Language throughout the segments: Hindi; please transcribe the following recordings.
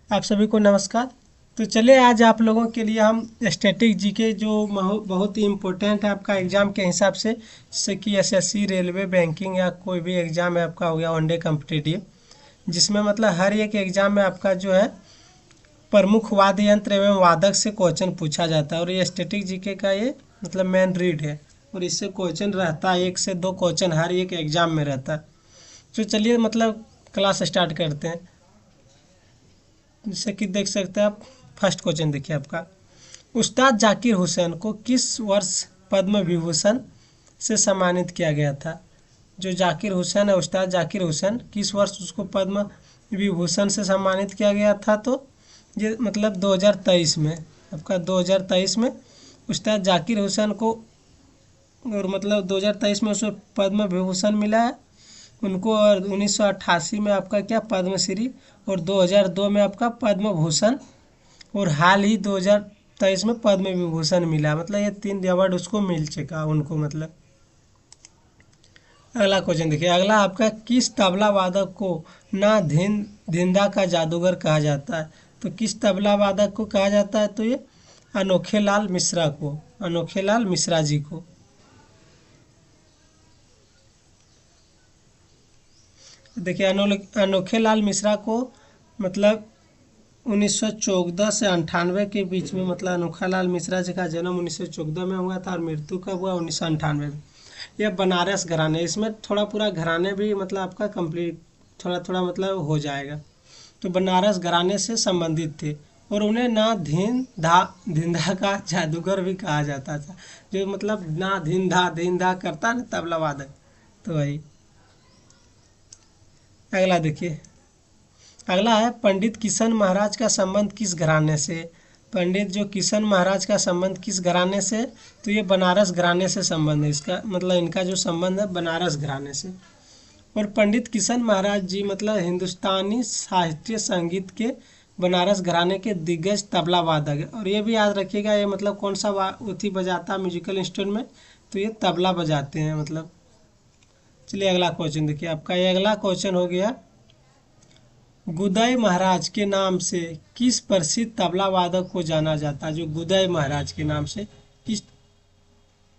आप सभी को नमस्कार। तो चलिए आज आप लोगों के लिए हम स्टैटिक जीके जो बहुत ही इम्पोर्टेंट है आपका एग्ज़ाम के हिसाब से, जैसे कि एसएससी, रेलवे, बैंकिंग या कोई भी एग्ज़ाम है आपका हो गया वनडे कॉम्पिटिटिव, जिसमें मतलब हर एक एग्ज़ाम में आपका जो है प्रमुख वाद्य यंत्र एवं वादक से क्वेश्चन पूछा जाता है। और ये स्टैटिक जीके का ये मतलब मेन रीड है और इससे क्वेश्चन रहता है, 1 से 2 क्वेश्चन हर एक एग्ज़ाम में रहता है। तो चलिए मतलब क्लास स्टार्ट करते हैं। जैसे कि देख सकते हैं आप, फर्स्ट क्वेश्चन देखिए आपका, उस्ताद जाकिर हुसैन को किस वर्ष पद्म विभूषण से सम्मानित किया गया था। जो जाकिर हुसैन है, उस्ताद जाकिर हुसैन, किस वर्ष उसको पद्म विभूषण से सम्मानित किया गया था। तो ये मतलब 2023 में, आपका 2023 में उस्ताद जाकिर हुसैन को, और मतलब 2023 में उसको पद्म विभूषण मिला है उनको। और 1988 में आपका क्या पद्मश्री, और 2002 में आपका पद्म भूषण, और हाल ही 2023 में पद्म विभूषण मिला। मतलब ये 3 अवार्ड उसको मिल चुका उनको मतलब। अगला क्वेश्चन देखिए, अगला आपका, किस तबला वादक को ना धिंदा का जादूगर कहा जाता है। तो किस तबला वादक को कहा जाता है। तो ये अनोखे लाल मिश्रा को, अनोखे लाल मिश्रा जी को। देखिए अनोखे लाल मिश्रा को मतलब 1914 से 98 के बीच में, मतलब अनोखा लाल मिश्रा जी का जन्म 1914 में हुआ था और मृत्यु कब हुआ, 1998 में। यह बनारस घराने, इसमें थोड़ा पूरा घराने भी मतलब आपका कंप्लीट थोड़ा थोड़ा मतलब हो जाएगा। तो बनारस घराने से संबंधित थे और उन्हें ना धिंधा का जादूगर भी कहा जाता था। जो मतलब ना धीन धा करता ना तबला वादक, तो वही। अगला देखिए, अगला है, पंडित किशन महाराज का संबंध किस घराने से। पंडित जो किशन महाराज का संबंध किस घराने से। तो ये बनारस घराने से संबंध है इसका, मतलब इनका जो संबंध है बनारस घराने से। और पंडित किशन महाराज जी मतलब हिंदुस्तानी शास्त्रीय संगीत के बनारस घराने के दिग्गज तबला वादक है। और ये भी याद रखिएगा, ये मतलब कौन सा उथी बजाता म्यूजिकल इंस्ट्रूमेंट में। तो ये तबला बजाते हैं मतलब। चलिए अगला क्वेश्चन देखिए आपका, ये अगला क्वेश्चन हो गया, गुदय महाराज के नाम से किस प्रसिद्ध तबला वादक को जाना जाता है। जो गुदय महाराज के नाम से किस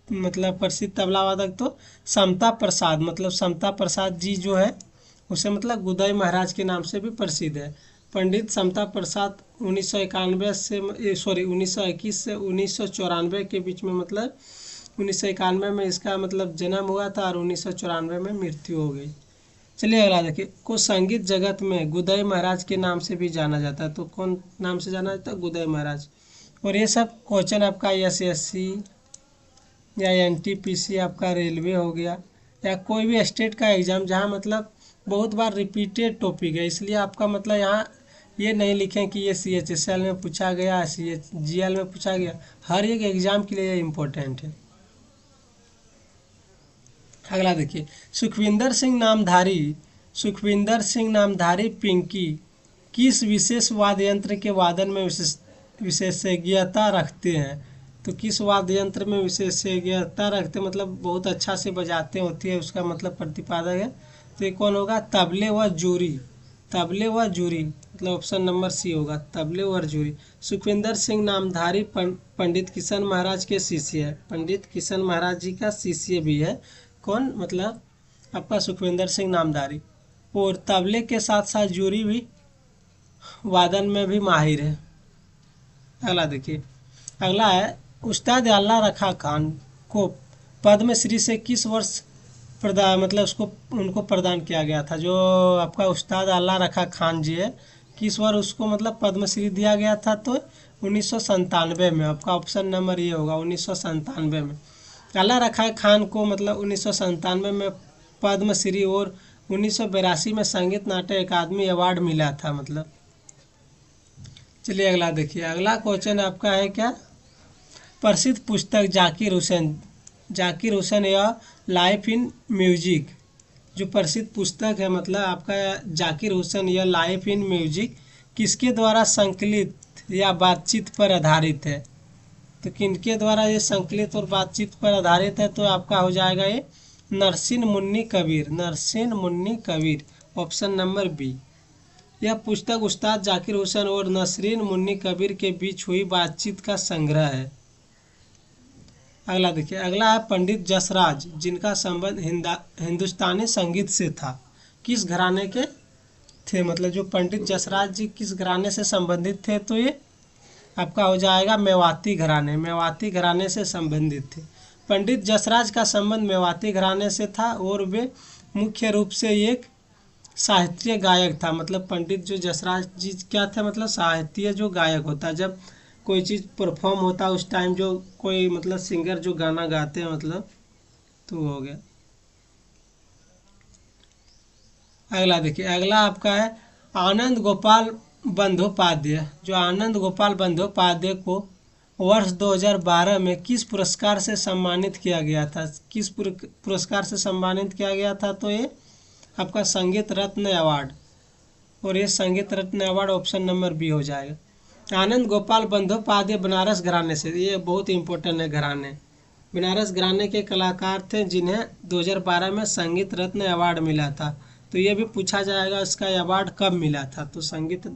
मतलब प्रसिद्ध तबला वादक, तो समता प्रसाद, मतलब समता प्रसाद जी जो है उसे मतलब गुदय महाराज के नाम से भी प्रसिद्ध है। पंडित समता प्रसाद 1991 से 1921 से 1994 के बीच में, मतलब 1991 में इसका मतलब जन्म हुआ था और 1994 में मृत्यु हो गई। चलिए अगला देखिए, को संगीत जगत में गुदय महाराज के नाम से भी जाना जाता है। तो कौन नाम से जाना जाता है, गुदय महाराज। और ये सब क्वेश्चन आपका एसएससी या एनटीपीसी, आपका रेलवे हो गया, या कोई भी स्टेट का एग्ज़ाम जहाँ मतलब बहुत बार रिपीटेड टॉपिक है, इसलिए आपका मतलब यहाँ ये नहीं लिखें कि ये CHSL में पूछा गया, CHGL में पूछा गया। हर एक एग्ज़ाम के लिए इम्पोर्टेंट है। अगला देखिए, सुखविंदर सिंह नामधारी पिंकी किस विशेष वाद्य यंत्र के वादन में विशेषज्ञता रखते हैं। तो किस वाद्य यंत्र में विशेषज्ञता रखते मतलब बहुत अच्छा से बजाते होती है, उसका मतलब प्रतिपादक है। तो ये कौन होगा, तबले व जूरी, तबले व जूरी, मतलब ऑप्शन नंबर सी होगा, तबले व जूरी। सुखविंदर सिंह नामधारी पंडित किशन महाराज के शिष्य है, पंडित किशन महाराज जी का शिष्य भी है। कौन, मतलब आपका सुखविंदर सिंह नामधारी। और तबले के साथ साथ जूरी भी वादन में भी माहिर है। अगला देखिए, अगला है, उस्ताद अल्लाह रखा खान को पद्मश्री से किस वर्ष प्रदान, मतलब उसको उनको प्रदान किया गया था। जो आपका उस्ताद अल्लाह रखा खान जी है, किस वर्ष उसको मतलब पद्मश्री दिया गया था। तो 1997 में, आपका ऑप्शन नंबर ये होगा 1997 में। अल्लाह रखा खान को मतलब 1997 में पद्मश्री और 1982 में संगीत नाट्य अकादमी अवार्ड मिला था मतलब। चलिए अगला देखिए, अगला क्वेश्चन आपका है क्या, प्रसिद्ध पुस्तक जाकिर हुसैन या लाइफ इन म्यूजिक। जो प्रसिद्ध पुस्तक है मतलब आपका जाकिर हुसैन या लाइफ इन म्यूजिक किसके द्वारा संकलित या बातचीत पर आधारित है। तो किनके द्वारा ये संकलित और बातचीत पर आधारित है। तो आपका हो जाएगा ये Nasreen Munni Kabir, Nasreen Munni Kabir, option number B. यह पुस्तक उस्ताद जाकिर हुसैन और नसरीन मुन्नी कबीर के बीच हुई बातचीत का संग्रह है। अगला देखिए, अगला है पंडित जसराज, जिनका संबंध हिंदुस्तानी संगीत से था। किस घराने के थे, मतलब जो पंडित जसराज जी किस घराने से संबंधित थे, तो ये आपका हो जाएगा मेवाती घराने, मेवाती घराने से संबंधित थे। पंडित जसराज का संबंध मेवाती घराने से था और वे मुख्य रूप से एक साहित्य गायक था। मतलब पंडित जो जसराज जी क्या थे, मतलब साहित्य जो गायक होता, जब कोई चीज़ परफॉर्म होता उस टाइम जो कोई मतलब सिंगर जो गाना गाते हैं मतलब, तो हो गया। अगला देखिए, अगला आपका है आनंद गोपाल बंदोपाध्याय। जो आनंद गोपाल बंदोपाध्याय को वर्ष 2012 में किस पुरस्कार से सम्मानित किया गया था? किस पुरस्कार से सम्मानित किया गया था, तो ये आपका संगीत रत्न अवार्ड, और ये संगीत रत्न अवार्ड ऑप्शन नंबर बी हो जाएगा। आनंद गोपाल बंदोपाध्याय बनारस घराने से, ये बहुत इंपॉर्टेंट है घराने, बनारस घराने के कलाकार थे जिन्हें 2012 में संगीत रत्न अवार्ड मिला था। तो ये भी पूछा जाएगा इसका अवार्ड कब मिला था, तो संगीत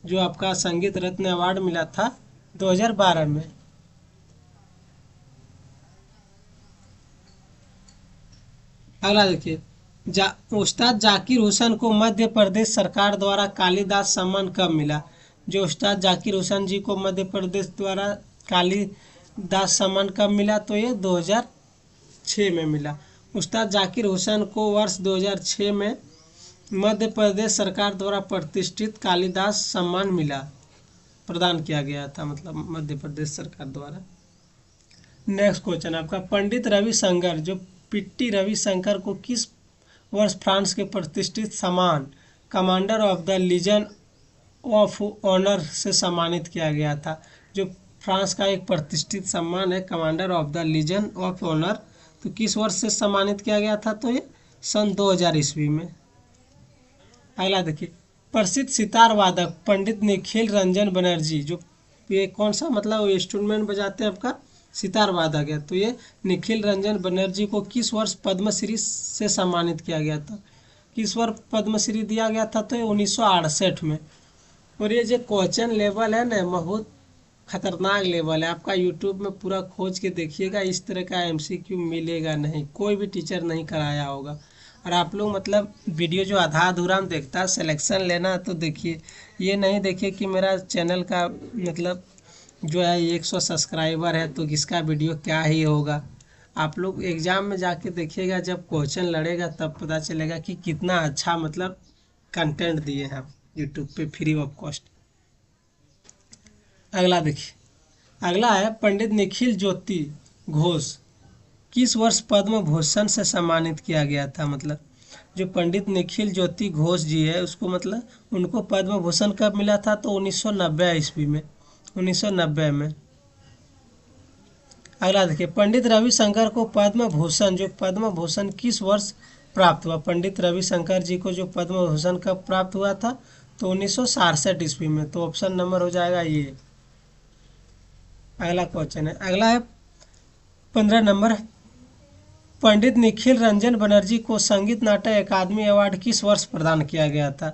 जो आपका संगीत रत्न अवार्ड मिला था 2012 में। अगला देखिए, उस्ताद जाकिर हुसैन को मध्य प्रदेश सरकार द्वारा कालिदास सम्मान कब मिला? जो उस्ताद जाकिर हुसैन जी को मध्य प्रदेश द्वारा कालिदास सम्मान कब मिला, तो ये 2006 में मिला। उस्ताद जाकिर हुसैन को वर्ष 2006 में मध्य प्रदेश सरकार द्वारा प्रतिष्ठित कालिदास सम्मान मिला, प्रदान किया गया था, मतलब मध्य प्रदेश सरकार द्वारा। नेक्स्ट क्वेश्चन आपका, पंडित रविशंकर, जो पिट्टी रविशंकर को किस वर्ष फ्रांस के प्रतिष्ठित सम्मान commander of the legion of honour से सम्मानित किया गया था? जो फ्रांस का एक प्रतिष्ठित सम्मान है commander of the legion of honour, तो किस वर्ष से सम्मानित किया गया था, तो ये सन 2000 ईस्वी में। अगला देखिए, प्रसिद्ध सितार वादक पंडित निखिल रंजन बनर्जी, जो ये कौन सा मतलब इंस्ट्रूमेंट बजाते हैं आपका, सितार वादक है, तो ये निखिल रंजन बनर्जी को किस वर्ष पद्मश्री से सम्मानित किया गया था? किस वर्ष पद्मश्री दिया गया था, तो ये 1968 में। और ये जो क्वेश्चन लेवल है ना, बहुत खतरनाक लेवल है। आपका यूट्यूब में पूरा खोज के देखिएगा, इस तरह का एमसीक्यू मिलेगा नहीं, कोई भी टीचर नहीं कराया होगा। और आप लोग मतलब वीडियो जो आधा अधूरा में देखता है, सिलेक्शन लेना तो देखिए, ये नहीं देखिए कि मेरा चैनल का मतलब जो है 100 सब्सक्राइबर है तो किसका वीडियो क्या ही होगा। आप लोग एग्ज़ाम में जाके देखिएगा, जब क्वेश्चन लड़ेगा तब पता चलेगा कि कितना अच्छा मतलब कंटेंट दिए हैं आप यूट्यूब पे फ्री ऑफ कॉस्ट। अगला देखिए, अगला है पंडित निखिल ज्योति घोष, किस वर्ष पद्म भूषण से सम्मानित किया गया था? मतलब जो पंडित निखिल ज्योति घोष जी है उसको मतलब उनको पद्म भूषण कब मिला था, तो 1990 ईस्वी में, 1990 में। अगला देखिए, पंडित रविशंकर को पद्म भूषण, जो पद्म भूषण किस वर्ष प्राप्त हुआ? पंडित रविशंकर जी को जो पद्म भूषण कब प्राप्त हुआ था, तो 1967 ईस्वी में, तो ऑप्शन नंबर हो जाएगा ये। अगला क्वेश्चन है, अगला है 15 नंबर, पंडित निखिल रंजन बनर्जी को संगीत नाटक अकादमी अवार्ड किस वर्ष प्रदान किया गया था?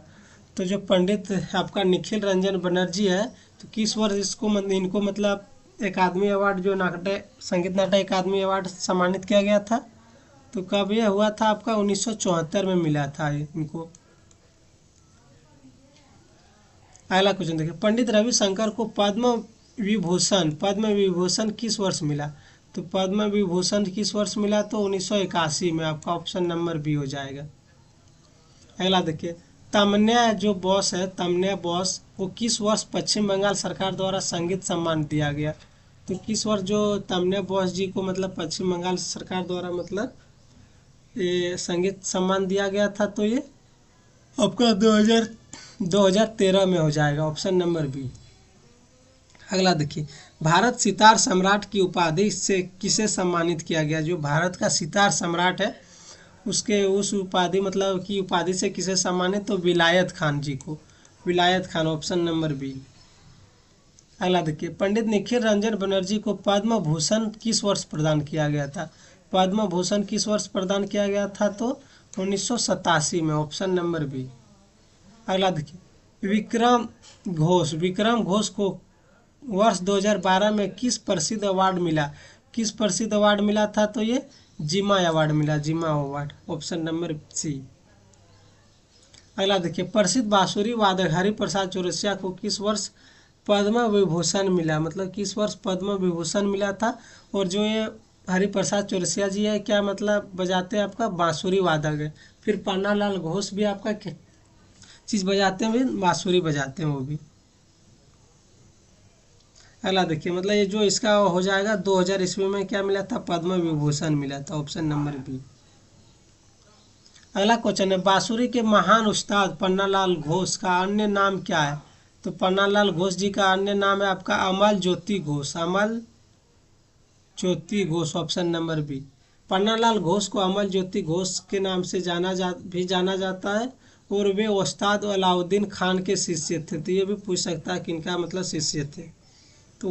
तो जो पंडित आपका निखिल रंजन बनर्जी है, तो किस वर्ष इनको मतलब अकादमी अवार्ड जो नाटक संगीत नाटक अकादमी अवार्ड सम्मानित किया गया था, तो कब यह हुआ था आपका? 1974 में मिला था इनको। अगला क्वेश्चन देखिए, पंडित रविशंकर को पद्म विभूषण किस वर्ष मिला? तो पद्म विभूषण किस वर्ष मिला, तो 1981 में, आपका ऑप्शन नंबर बी हो जाएगा। अगला देखिए, तमन्ना जो बॉस है, तमन्ना बॉस को किस वर्ष पश्चिम बंगाल सरकार द्वारा संगीत सम्मान दिया गया? तो किस वर्ष जो तमन्ना बॉस जी को मतलब पश्चिम बंगाल सरकार द्वारा मतलब ये संगीत सम्मान दिया गया था, तो ये आपका 2013 में हो जाएगा, ऑप्शन नंबर बी। अगला देखिए, भारत सितार सम्राट की उपाधि से किसे सम्मानित किया गया? जो भारत का सितार सम्राट है उसके उस उपाधि मतलब की उपाधि से किसे सम्मानित, तो विलायत खान जी को, विलायत खान, ऑप्शन नंबर बी। अगला देखिए, पंडित निखिल रंजन बनर्जी को पद्म भूषण किस वर्ष प्रदान किया गया था? पद्म भूषण किस वर्ष प्रदान किया गया था, तो 1987 में, ऑप्शन नंबर बी। अगला देखिए, विक्रम घोष को वर्ष 2012 में किस प्रसिद्ध अवार्ड मिला? किस प्रसिद्ध अवार्ड मिला था? तो ये जिमा अवार्ड मिला, जिमा अवार्ड, ऑप्शन नंबर सी। अगला देखिए, प्रसिद्ध बांसुरी वादक हरिप्रसाद चौरसिया को किस वर्ष पद्म विभूषण मिला? मतलब किस वर्ष पद्म विभूषण मिला था? और जो ये हरिप्रसाद चौरसिया जी है, क्या मतलब बजाते हैं आपका बांसुरी वादक है। फिर पन्नालाल घोष भी आपका क्या चीज़ बजाते हैं? बांसुरी बजाते हैं वो भी। अगला देखिए, मतलब ये जो इसका हो जाएगा 2000 ईस्वी में क्या मिला था? पद्म विभूषण मिला था, ऑप्शन नंबर बी। अगला क्वेश्चन है, बांसुरी के महान उस्ताद पन्नालाल घोष का अन्य नाम क्या है? तो पन्नालाल घोष जी का अन्य नाम है आपका Amal Jyoti Ghosh, Amal Jyoti Ghosh, option number B. Pannalal Ghosh को अमल ज्योति घोष के नाम से जाना जाता है और वे उस्ताद अलाउद्दीन खान के शिष्य थे। तो ये भी पूछ सकता है कि इनका मतलब शिष्य थे, तो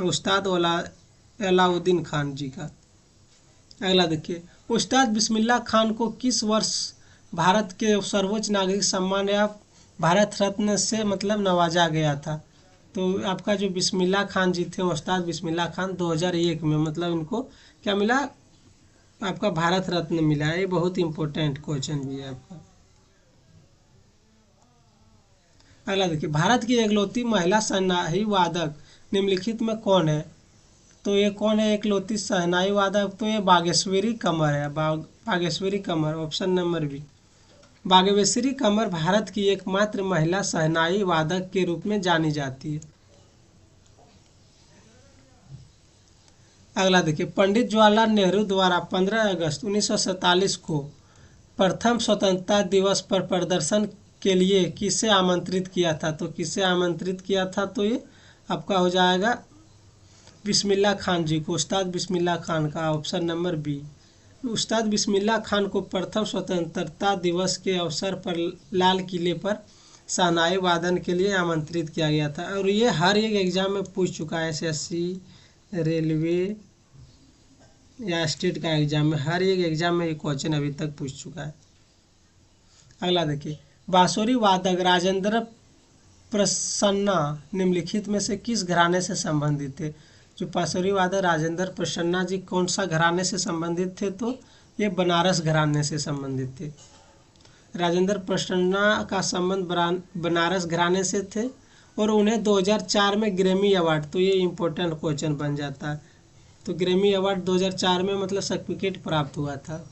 उस्ताद अलाउद्दीन खान जी का। अगला देखिए, उस्ताद बिस्मिल्लाह खान को किस वर्ष भारत के सर्वोच्च नागरिक सम्मान या भारत रत्न से मतलब नवाजा गया था? तो आपका जो बिस्मिल्लाह खान जी थे, उस्ताद बिस्मिल्लाह खान, 2001 में मतलब इनको क्या मिला? आपका भारत रत्न मिला है। ये बहुत इंपॉर्टेंट क्वेश्चन भी है आपका। अगला देखिए, भारत की इकलौती महिला शहनाई वादक निम्नलिखित में कौन है? तो ये कौन है इकलौती शहनाई वादक? तो ये बागेश्वरी कंवर है, Bageshwari Kanwar, option number B. Bageshwari Kanwar Bharat की एकमात्र महिला शहनाई वादक के रूप में जानी जाती है। अगला देखिए, पंडित जवाहरलाल नेहरू द्वारा 15 अगस्त 1947 को प्रथम स्वतंत्रता दिवस पर प्रदर्शन के लिए किसे आमंत्रित किया था? तो किसे आमंत्रित किया था? तो ये आपका हो जाएगा बिस्मिल्लाह खान जी को, उस्ताद बिस्मिल्लाह खान का, ऑप्शन नंबर बी। उस्ताद बिस्मिल्लाह खान को प्रथम स्वतंत्रता दिवस के अवसर पर लाल किले पर शहनाई वादन के लिए आमंत्रित किया गया था। और ये हर एक एग्जाम में पूछ चुका है, एसएससी, रेलवे या स्टेट का एग्जाम में, हर एक एग्जाम में ये क्वेश्चन अभी तक पूछ चुका है। अगला देखिए, बांसुरी वादक राजेंद्र प्रसन्ना निम्नलिखित में से किस घराने से संबंधित थे? जो बांसुरी वादक राजेंद्र प्रसन्ना जी कौन सा घराने से संबंधित थे? तो ये बनारस घराने से संबंधित थे। राजेंद्र प्रसन्ना का संबंध बनारस घराने से थे और उन्हें 2004 में ग्रैमी अवार्ड, तो ये इम्पोर्टेंट क्वेश्चन बन जाता है, तो ग्रैमी अवार्ड 2004 में मतलब सर्टिफिकेट प्राप्त हुआ था।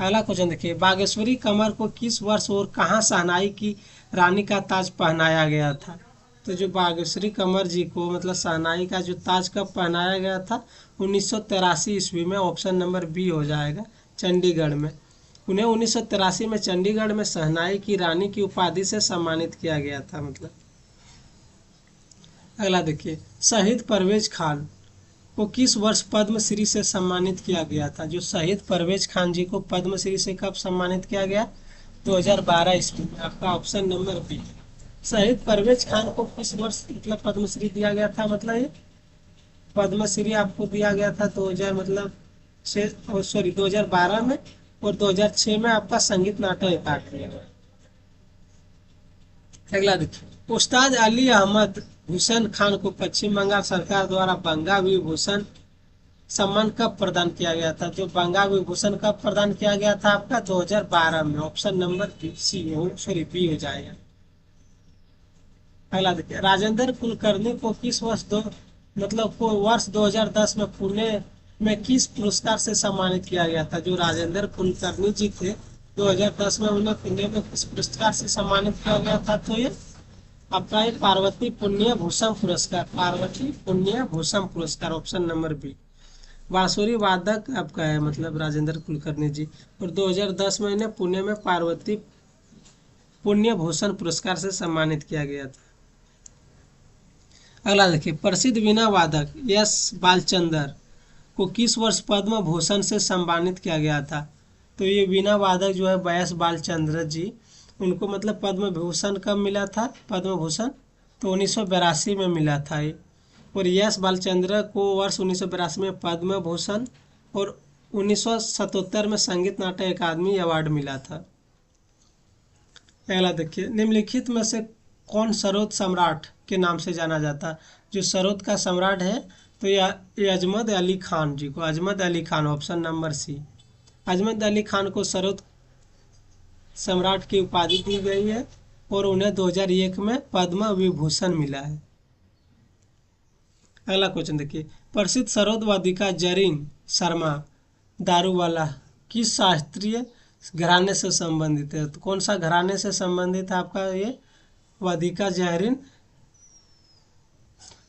अगला क्वेश्चन देखिए, बागेश्वरी कंवर को किस वर्ष और कहाँ शहनाई की रानी का ताज पहनाया गया था? तो जो बागेश्वरी कंवर जी को मतलब शहनाई का जो ताज कब पहनाया गया था? 1983 ईस्वी में, ऑप्शन नंबर बी हो जाएगा, चंडीगढ़ में। उन्हें 1983 में चंडीगढ़ में शहनाई की रानी की उपाधि से सम्मानित किया गया था मतलब। अगला देखिए, शहीद परवेज खान को किस वर्ष पद्मश्री से सम्मानित किया गया था? जो शहीद परवेज खान जी को पद्मश्री से कब सम्मानित किया गया? 2012 ईस्वी में, आपका ऑप्शन नंबर बी। शहीद परवेज खान को किस वर्ष मतलब पद्मश्री दिया गया था? मतलब ये पद्मश्री आपको दिया गया था 2012 में, और 2006 में आपका संगीत नाटक अकादमी में। अगला देखिए, उस्ताद अली अहमद हुसैन खान को पश्चिम बंगाल सरकार द्वारा बंगा विभूषण सम्मान कब प्रदान किया गया था? जो बंगा विभूषण कब प्रदान किया गया था आपका? 2012 में, ऑप्शन नंबर बी हो जाएगा। अगला देखिए, राजेंद्र कुलकर्णी को किस वर्ष वर्ष 2010 में पुणे में किस पुरस्कार से सम्मानित किया गया था? जो राजेंद्र कुलकर्णी जी थे 2010 में उन्हें पुणे में किस पुरस्कार से सम्मानित किया गया था? तो ये आपका पार्वती पुण्य भूषण पुरस्कार, पार्वती पुण्य भूषण पुरस्कार, ऑप्शन नंबर बी। बांसुरी वादक आपका है मतलब राजेंद्र कुलकर्णी जी, और 2010 में इन्हें पुणे में पार्वती पुण्य भूषण पुरस्कार से सम्मानित किया गया था। अगला देखिए, प्रसिद्ध वीणा वादक एस बालचंद्र को किस वर्ष पद्म भूषण से सम्मानित किया गया था? तो ये वीणा वादक जो है एस बालचंद्र जी, उनको मतलब पद्म भूषण कब मिला था? पद्म भूषण तो 1982 में मिला था ये। और एस बालचंद्र को वर्ष 1982 में पद्म भूषण और 1977 में संगीत नाटक अकादमी अवार्ड मिला था। अगला देखिए, निम्नलिखित में से कौन सरोद सम्राट के नाम से जाना जाता? जो सरोद का सम्राट है तो ये अजमत अली खान जी को, Azmat Ali Khan, option number C. Azmat Ali Khan को सरोद सम्राट की उपाधि दी गई है और उन्हें 2001 में पद्म विभूषण मिला है। अगला क्वेश्चन देखिए, प्रसिद्ध सरोद वादिका जरीन शर्मा दारूवाला किस शास्त्रीय घराने से संबंधित है? तो कौन सा घराने से संबंधित है आपका ये वादिका जहरीन?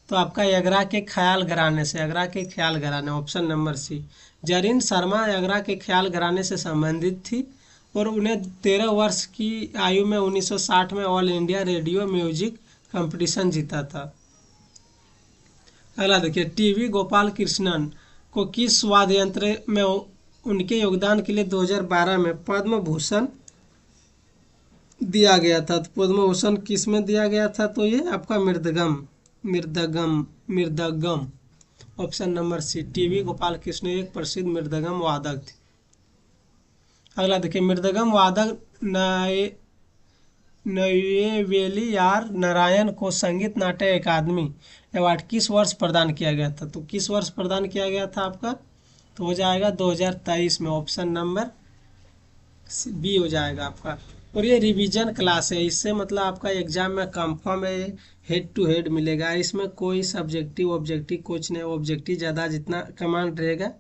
तो आपका आगरा के ख्याल घराने से, आगरा के ख्याल घराने, option number C. Zarin Sharma Agra के ख्याल घराने से संबंधित थी और उन्हें 13 वर्ष की आयु में 1960 में all India radio music competition जीता था। अगला देखिए, टीवी गोपाल कृष्णन को किस वाद्य यंत्र में उनके योगदान के लिए 2012 में पद्म भूषण दिया गया था? तो पद्म भूषण किस में दिया गया था? तो ये आपका mridangam, mridangam, mridangam, option number C. TV Gopal Krishna एक प्रसिद्ध मृदगम वादक थे। अगला देखिए, मृदगम वादक नयवेली आर नारायण को संगीत नाट्य अकादमी अवार्ड किस वर्ष प्रदान किया गया था? तो किस वर्ष प्रदान किया गया था आपका? तो हो जाएगा 2023 में, ऑप्शन नंबर बी हो जाएगा आपका। और ये रिवीजन क्लास है, इससे मतलब आपका एग्जाम में कंफर्म है, हेड टू हेड मिलेगा। इसमें कोई सब्जेक्टिव ऑब्जेक्टिव कुछ नहीं, ऑब्जेक्टिव ज़्यादा जितना कमांड रहेगा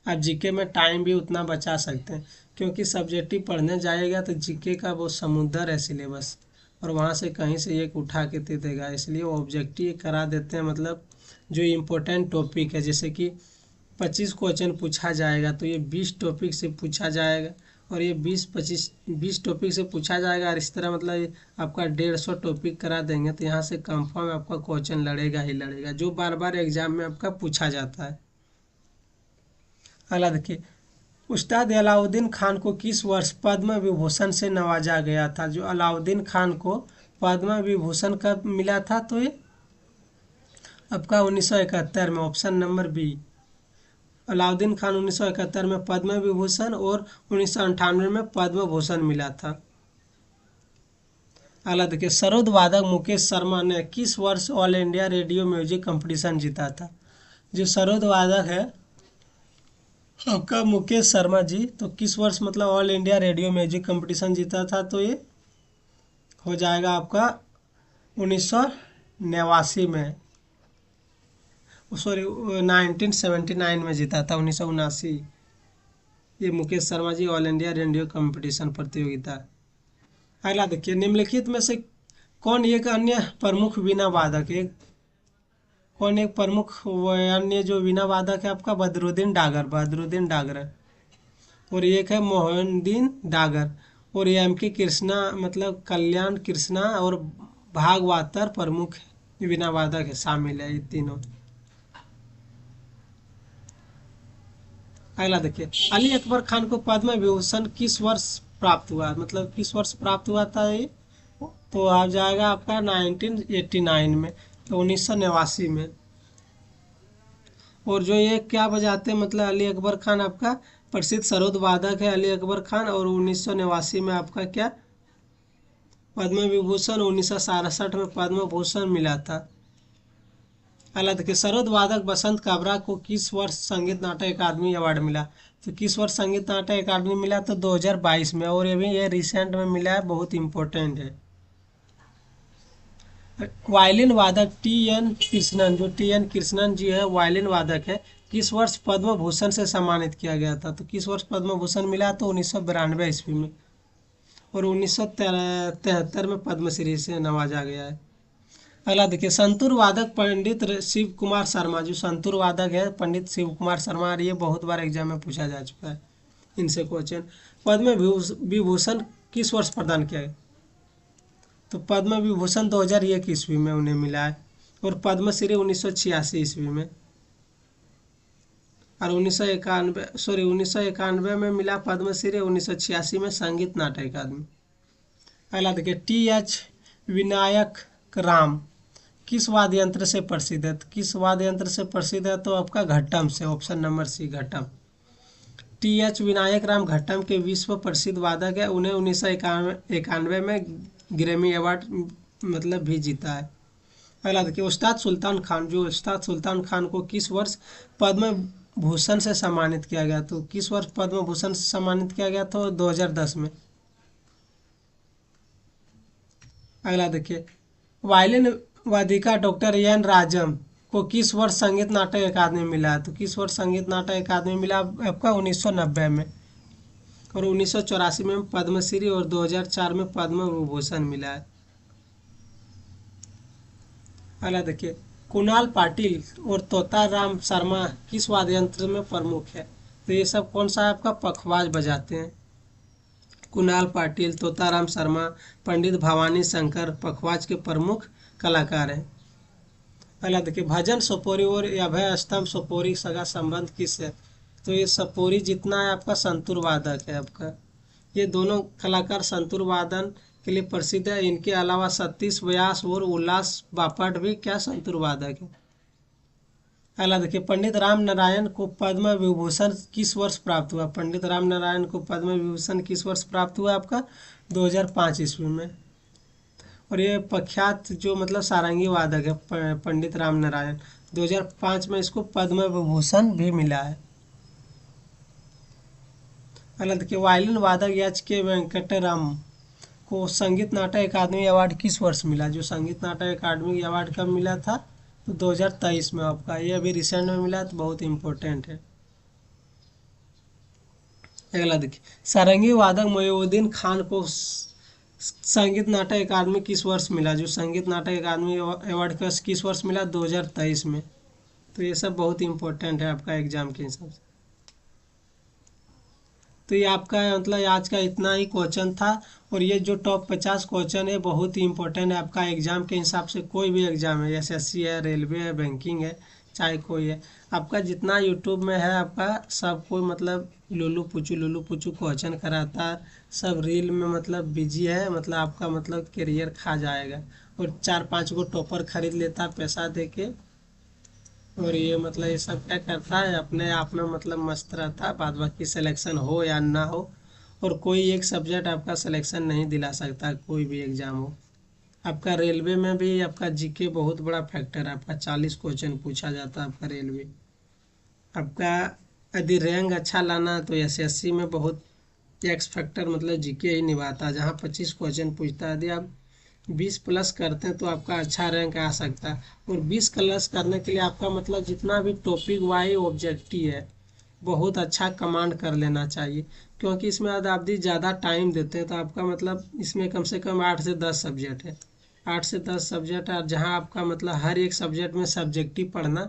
आप जीके में टाइम भी उतना बचा सकते हैं, क्योंकि सब्जेक्टिव पढ़ने जाएगा तो जीके का वो समुद्र है सिलेबस, और वहाँ से कहीं से एक उठा के दे देगा, इसलिए वो ऑब्जेक्टिव करा देते हैं। मतलब जो इम्पोर्टेंट टॉपिक है, जैसे कि 25 क्वेश्चन पूछा जाएगा तो ये 20 टॉपिक से पूछा जाएगा, और ये 20 टॉपिक से पूछा जाएगा, और इस तरह मतलब आपका 150 टॉपिक करा देंगे तो यहाँ से कंफर्म आपका क्वेश्चन लड़ेगा ही लड़ेगा, जो बार बार एग्जाम में आपका पूछा जाता है। अगला देखिए, उस्ताद अलाउद्दीन खान को किस वर्ष पद्म विभूषण से नवाजा गया था? जो अलाउद्दीन खान को पद्म विभूषण कब मिला था? तो ये आपका 1971 में, option number B. Alauddin Khan 1971 में पद्म विभूषण और 1998 में पद्म भूषण मिला था। अगला देखिए, सरोद वादक मुकेश शर्मा ने किस वर्ष all India radio music competition जीता था? जो सरोद वादक है आपका मुकेश शर्मा जी, तो किस वर्ष मतलब all India radio music competition जीता था? तो ये हो जाएगा आपका 1989 में, सॉरी 1979 में जीता था, 1979। ये Mukesh Sharma ji all India radio competition प्रतियोगिता। अगला देखिए, निम्नलिखित में से कौन एक अन्य प्रमुख वीणा वादक है? कौन एक प्रमुख अन्य जो वीणा वादक है आपका? बदरुद्दीन डागर, बदरुद्दीन डागर, और एक है मोहद्दीन डागर, और ये एम के कृष्णा मतलब कल्याण कृष्णा और भागवतर प्रमुख वीणा वादक है, शामिल है ये तीनों। अगला देखिए, अली अकबर खान को पद्म विभूषण किस वर्ष प्राप्त हुआ? मतलब किस वर्ष प्राप्त हुआ था ये? तो आ जाएगा आपका 1989 में, तो 1989 में। और जो ये क्या बजाते हैं मतलब अली अकबर खान आपका प्रसिद्ध सरोद वादक है अली अकबर खान, और 1989 में आपका क्या पद्म विभूषण, 1967 में पद्म भूषण मिला था। अगला देखिए, सरोद वादक बसंत काबरा को किस वर्ष संगीत नाटक अकादमी अवार्ड मिला? तो किस वर्ष संगीत नाटक अकादमी मिला? तो 2022 में, और ये भी ये रिसेंट में मिला है, बहुत इम्पोर्टेंट है। वायलिन वादक टी एन कृष्णन, जो टी एन कृष्णन जी है वायलिन वादक है, किस वर्ष पद्म भूषण से सम्मानित किया गया था? तो किस वर्ष पद्म भूषण मिला? तो 1992 ईस्वी में, और 1973 में पद्मश्री से नवाजा गया है। अगला देखिए, संतूर वादक पंडित शिव कुमार शर्मा, जो संतूर वादक है पंडित शिव कुमार शर्मा, ये बहुत बार एग्जाम में पूछा जा चुका है इनसे क्वेश्चन। पद्म विभूषण किस वर्ष प्रदान किया गया? तो पद्म विभूषण 2001 ईस्वी में उन्हें मिला है, और पद्मश्री 1986 ईस्वी में, और 1991 में मिला पद्मश्री, 1986 में संगीत नाटक अकादमी। अगला देखिए, टी एच विनायक राम किस वाद्य यंत्र से प्रसिद्ध है? किस वाद्य यंत्र से प्रसिद्ध है? तो आपका घट्टम से, option number C ghatam. T H. Vinayakram ghatam के विश्व प्रसिद्ध वादक है, उन्हें 1991 में ग्रैमी अवार्ड मतलब भी जीता है। अगला देखिए, उस्ताद सुल्तान खान, जो उस्ताद सुल्तान खान को किस वर्ष पद्म भूषण से सम्मानित किया गया? तो किस वर्ष पद्म भूषण से सम्मानित किया गया? तो 2010 में। अगला देखिए, वायलिन वादिका डॉक्टर एन राजम को किस वर्ष संगीत नाटक अकादमी मिला है? तो किस वर्ष संगीत नाटक अकादमी मिला आपका? 1990 में। और 1984 में पद्मश्री और 2004 में पद्म विभूषण मिला है। अगला देखिए, कुणाल पाटिल और तोताराम शर्मा किस वाद्य यंत्र में प्रमुख है? तो ये सब कौन सा है आपका? पखवाज बजाते हैं। कुणाल पाटिल, तोताराम शर्मा, पंडित भवानी शंकर पखवाज के प्रमुख कलाकार हैं। अगला देखिए, भजन सोपोरी और अभय स्तंभ सोपोरी सगा संबंध किस है? तो ये सपोरी जितना है आपका संतूर वादक है आपका। ये दोनों कलाकार संतूर वादन के लिए प्रसिद्ध है। इनके अलावा सतीश व्यास और उल्लास बापट भी क्या संतूर वादक है। अगला देखिए, पंडित राम नारायण को पद्म विभूषण किस वर्ष प्राप्त हुआ? पंडित राम नारायण को पद्म विभूषण किस वर्ष प्राप्त हुआ आपका? 2005 ईस्वी में। और ये प्रख्यात जो मतलब सारंगी वादक है पंडित राम नारायण, 2005 में इसको पद्म विभूषण भी मिला है। अगला देखिए, वायलिन वादक एच के वेंकटरम को संगीत नाटक अकादमी अवार्ड किस वर्ष मिला? जो संगीत नाटक अकादमी अवार्ड कब मिला था? तो 2023 में आपका। ये अभी रिसेंट में मिला, तो बहुत इम्पोर्टेंट है। अगला देखिए, सारंगी वादक मोइनुद्दीन खान को संगीत नाटक अकादमी किस वर्ष मिला? जो संगीत नाटक अकादमी अवार्ड किस वर्ष मिला? 2023 में। तो ये सब बहुत इम्पोर्टेंट है आपका एग्जाम के हिसाब से। तो ये आपका मतलब आज का इतना ही क्वेश्चन था। और ये जो टॉप 50 क्वेश्चन है बहुत ही इंपॉर्टेंट है आपका एग्जाम के हिसाब से। कोई भी एग्जाम है, एसएससी है, रेलवे है, बैंकिंग है, चाहे कोई है, आपका जितना यूट्यूब में है आपका सब कोई मतलब लुल्लू पुचू क्वेश्चन कराता है। सब रील में मतलब बिजी है, मतलब आपका मतलब करियर खा जाएगा। और 4-5 को टॉपर खरीद लेता पैसा दे के। और ये मतलब ये सब क्या करता है, अपने आप में मतलब मस्त रहता है, बाद बाकी सिलेक्शन हो या ना हो। और कोई एक सब्जेक्ट आपका सिलेक्शन नहीं दिला सकता, कोई भी एग्जाम हो। आपका रेलवे में भी आपका जीके बहुत बड़ा फैक्टर है। आपका 40 क्वेश्चन पूछा जाता है आपका रेलवे। आपका यदि रैंक अच्छा लाना तो एसएससी में बहुत एक्स फैक्टर मतलब जीके ही निभाता है, जहाँ 25 क्वेश्चन पूछता है। यदि आप 20 प्लस करते हैं तो आपका अच्छा रैंक आ सकता है। और 20 प्लस करने के लिए आपका मतलब जितना भी टॉपिक वाइज ऑब्जेक्टिव है बहुत अच्छा कमांड कर लेना चाहिए। क्योंकि इसमें यदि आप ज़्यादा टाइम देते हैं तो आपका मतलब इसमें कम से कम 8 से 10 सब्जेक्ट है। 8 से 10 सब्जेक्ट है, जहाँ आपका मतलब हर एक सब्जेक्ट में सब्जेक्टिव पढ़ना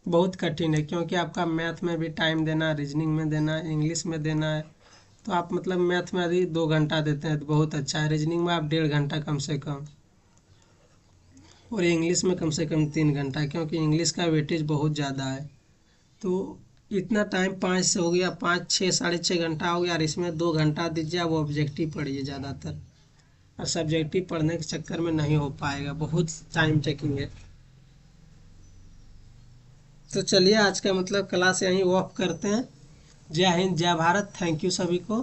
बहुत कठिन है। क्योंकि आपका मैथ में भी टाइम देना, रीजनिंग में देना, इंग्लिश में देना है। तो आप मतलब मैथ में यदि 2 घंटा देते हैं तो बहुत अच्छा है। रीजनिंग में आप 1.5 घंटा कम से कम, और इंग्लिश में कम से कम 3 घंटा, क्योंकि इंग्लिश का वेटेज बहुत ज़्यादा है। तो इतना टाइम 5 से हो गया, 5, 6, 6.5 घंटा हो गया। और इसमें 2 घंटा दीजिए, आप ऑब्जेक्टिव पढ़िए ज़्यादातर। और सब्जेक्टिव पढ़ने के चक्कर में नहीं हो पाएगा, बहुत टाइम टेकिंग है। तो चलिए आज का मतलब क्लास यहीं ऑफ करते हैं। जय हिंद, जय भारत, थैंक यू सभी को।